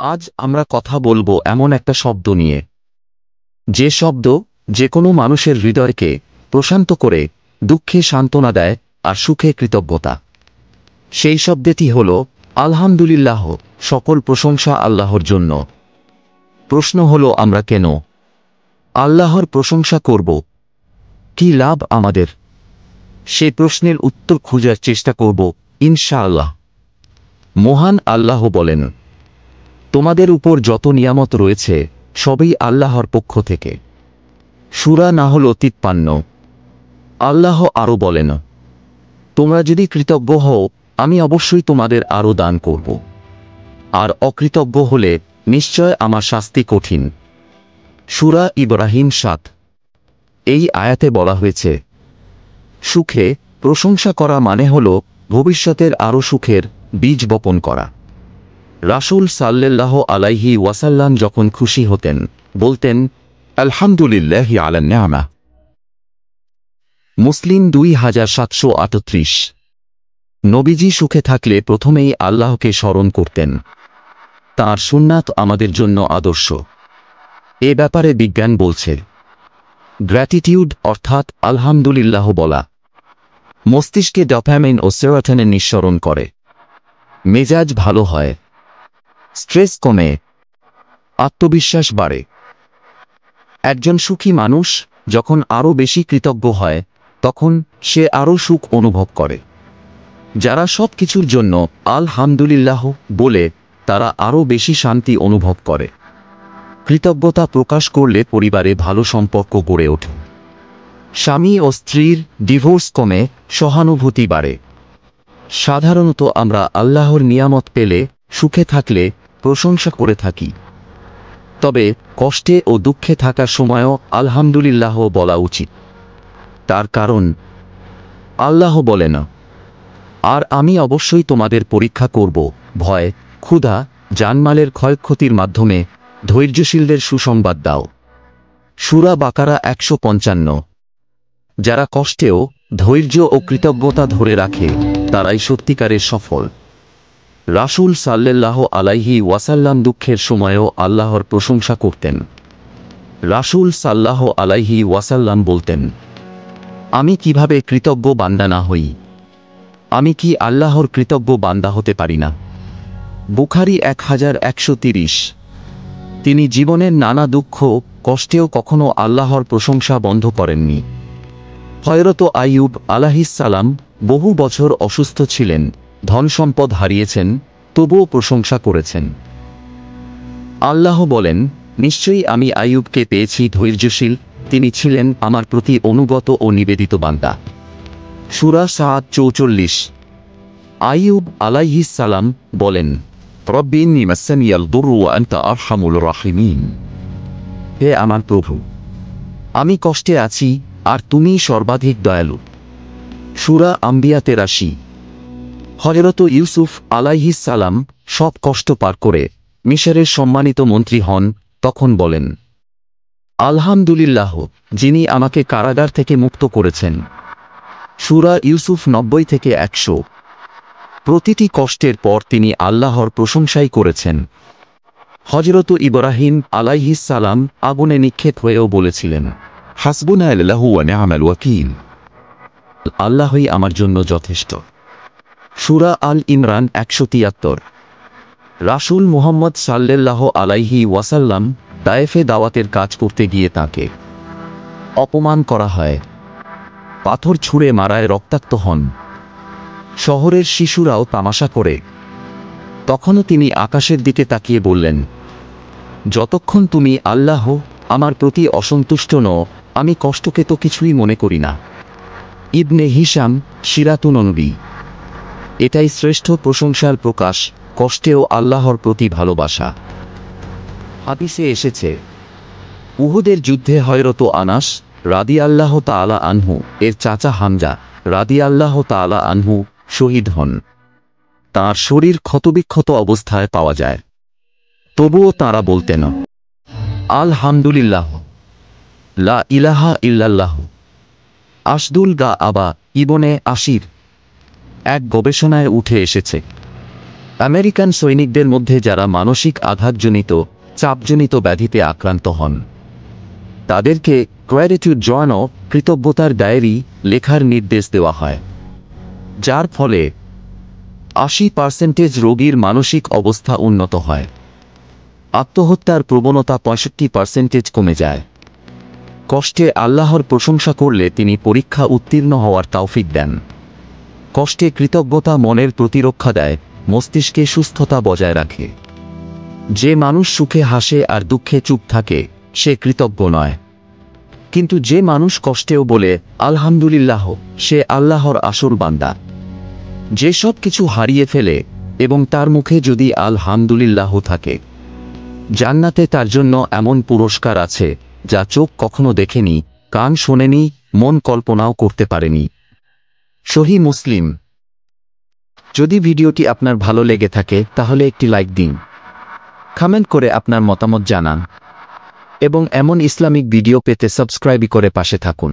আজ আমরা কথা বলবো এমন একটা শব্দ নিয়ে, যে শব্দ যে কোনো মানুষের হৃদয়কে প্রশান্ত করে, দুঃখে সান্ত্বনা দেয় আর সুখে কৃতজ্ঞতা। সেই শব্দটি হল আলহামদুলিল্লাহ। সকল প্রশংসা আল্লাহর জন্য। প্রশ্ন হল, আমরা কেন আল্লাহর প্রশংসা করব? কি লাভ আমাদের? সে প্রশ্নের উত্তর খোঁজার চেষ্টা করব ইনশাআল্লাহ। মহান আল্লাহ বলেন, তোমাদের উপর যত নিয়ামত রয়েছে সবই আল্লাহর পক্ষ থেকে। সূরা নাহল 53। আল্লাহ আরও বলেন, তোমরা যদি কৃতজ্ঞ হও আমি অবশ্যই তোমাদের আরও দান করব, আর অকৃতজ্ঞ হলে নিশ্চয় আমার শাস্তি কঠিন। সূরা ইব্রাহিম ৭। এই আয়াতে বলা হয়েছে, সুখে প্রশংসা করা মানে হল ভবিষ্যতের আরও সুখের বীজ বপন করা। রাসূল সাল্লাল্লাহু আলাইহি ওয়াসাল্লাম যখন খুশি হতেন বলতেন, আলহামদুলিল্লাহি আলা নি'মা। মুসলিম 2738। নবীজি সুখে থাকলে প্রথমেই আল্লাহকে স্মরণ করতেন। তাঁর সুন্নাত আমাদের জন্য আদর্শ। এ ব্যাপারে বিজ্ঞান বলছে, গ্র্যাটিটিউড অর্থাৎ আলহামদুলিল্লাহ বলা মস্তিষ্কে ডোপামিন ও সেরোটোনিন নিঃসরণ করে। মেজাজ ভালো হয়, স্ট্রেস কমে, আত্মবিশ্বাস বাড়ে। একজন সুখী মানুষ যখন আরও বেশি কৃতজ্ঞ হয় তখন সে আরও সুখ অনুভব করে। যারা সব কিছুর জন্য আলহামদুলিল্লাহ বলে তারা আরও বেশি শান্তি অনুভব করে। কৃতজ্ঞতা প্রকাশ করলে পরিবারে ভালো সম্পর্ক গড়ে ওঠে। স্বামী ও স্ত্রীর ডিভোর্স কমে, সহানুভূতি বাড়ে। সাধারণত আমরা আল্লাহর নিয়ামত পেলে, সুখে থাকলে প্রশংসা করে থাকি। তবে কষ্টে ও দুঃখে থাকার সময়ও আলহামদুলিল্লাহ বলা উচিত। তার কারণ আল্লাহ বলেন, আর আমি অবশ্যই তোমাদের পরীক্ষা করব ভয়, ক্ষুধা, জানমালের ক্ষয়ক্ষতির মাধ্যমে ধৈর্যশীলদের সুসংবাদ দাও। সূরা বাকারা 155। যারা কষ্টেও ধৈর্য ও কৃতজ্ঞতা ধরে রাখে তারাই সত্যিকারের সফল। রাসূল সাল্লাল্লাহু আলাইহি ওয়াসাল্লাম দুঃখের সময়েও আল্লাহর প্রশংসা করতেন। রাসূল সাল্লাল্লাহু আলাইহি ওয়াসাল্লাম বলতেন, আমি কিভাবে কৃতজ্ঞ বান্দা না হই? আমি কি আল্লাহর কৃতজ্ঞ বান্দা হতে পারি না? বুখারী 1130। তিনি জীবনের নানা দুঃখ কষ্টেও কখনো আল্লাহর প্রশংসা বন্ধ করেননি। হযরত আইয়ুব আলাইহিসসালাম বহু বছর অসুস্থ ছিলেন, ধন সম্পদ হারিয়েছেন, তবুও প্রশংসা করেছেন। আল্লাহ বলেন, নিশ্চয়ই আমি আইয়ুবকে পেয়েছি ধৈর্যশীল, তিনি ছিলেন আমার প্রতি অনুগত ও নিবেদিত বান্দা। সূরা সাদ 44। আইয়ুব আলাইহিসসালাম বলেন, রব্বি ইন্নী মাসানিয়াল দুররু ওয়া আনতা আরহামুর রাহিমিন। হে আমার প্রভু, আমি কষ্টে আছি আর তুমি সর্বাধিক দয়ালু। সূরা আম্বিয়া 83। হযরত ইউসুফ আলাইহিসসালাম সব কষ্ট পার করে মিশরের সম্মানিত মন্ত্রী হন, তখন বলেন, আলহামদুলিল্লাহ যিনি আমাকে কারাগার থেকে মুক্ত করেছেন। সূরা ইউসুফ 90-100। প্রতিটি কষ্টের পর তিনি আল্লাহর প্রশংসাই করেছেন। হযরত ইব্রাহিম আলাইহিসসালাম আগুনে নিক্ষেপ হয়েও বলেছিলেন, হাসবুনাল্লাহু ওয়া নি'মাল ওয়াকিল। আল্লাহই আমার জন্য যথেষ্ট। সূরা আল ইমরান 173। রাসূল মুহাম্মদ সাল্লাল্লাহু আলাইহি ওয়াসাল্লাম তায়েফে দাওয়াতের কাজ করতে গিয়ে তাকে অপমান করা হয়, পাথর ছুঁড়ে মারায় রক্তাক্ত হন। শহরের শিশুরাও তামাশা করে। তখনও তিনি আকাশের দিকে তাকিয়ে বললেন, যতক্ষণ তুমি আল্লাহ আমার প্রতি অসন্তুষ্ট নও আমি কষ্টকে তো কিছুই মনে করি না। ইবনে হিশাম সিরাতুন নবী। এটাই শ্রেষ্ঠ প্রশংসার প্রকাশ, কষ্টেও আল্লাহর প্রতি ভালোবাসা। হাদিসে এসেছে, উহুদের যুদ্ধে হযরত আনাস রাদিয়াল্লাহু তাআলা আনহু এর চাচা হামজা রাদিয়াল্লাহু তাআলা আনহু শহীদ হন। তাঁর শরীর ক্ষতবিক্ষত অবস্থায় পাওয়া যায়, তবুও তাঁরা বলতেন, আলহামদুলিল্লাহ, লা ইলাহা ইল্লাল্লাহ। আশদুল গা আবা ইবনে আশির এক গবেষণায় উঠে এসেছে, আমেরিকান সৈনিকদের মধ্যে যারা মানসিক আঘাতজনিত চাপজনিত ব্যাধিতে আক্রান্ত হন তাদেরকে গ্র্যাটিটিউড জার্নাল কৃতজ্ঞতার ডায়েরি লেখার নির্দেশ দেওয়া হয়, যার ফলে 80% রোগীর মানসিক অবস্থা উন্নত হয়। আত্মহত্যার প্রবণতা 65% কমে যায়। কষ্টে আল্লাহর প্রশংসা করলে তিনি পরীক্ষা উত্তীর্ণ হওয়ার তৌফিক দেন। কষ্টে কৃতজ্ঞতা মনের প্রতিরক্ষা দেয়, মস্তিষ্কে সুস্থতা বজায় রাখে। যে মানুষ সুখে হাসে আর দুঃখে চুপ থাকে সে কৃতজ্ঞ নয়, কিন্তু যে মানুষ কষ্টেও বলে আলহামদুলিল্লাহ সে আল্লাহর আসল বান্দা। যে সব কিছু হারিয়ে ফেলে এবং তার মুখে যদি আলহামদুলিল্লাহ থাকে, জান্নাতে তার জন্য এমন পুরস্কার আছে যা চোখ কখনো দেখেনি, কান শোনেনি, মন কল্পনাও করতে পারেনি। সহিহ মুসলিম। যদি ভিডিওটি আপনার ভালো লেগে থাকে তাহলে একটি লাইক দিন, কমেন্ট করে আপনার মতামত জানান এবং এমন ইসলামিক ভিডিও পেতে সাবস্ক্রাইব করে পাশে থাকুন।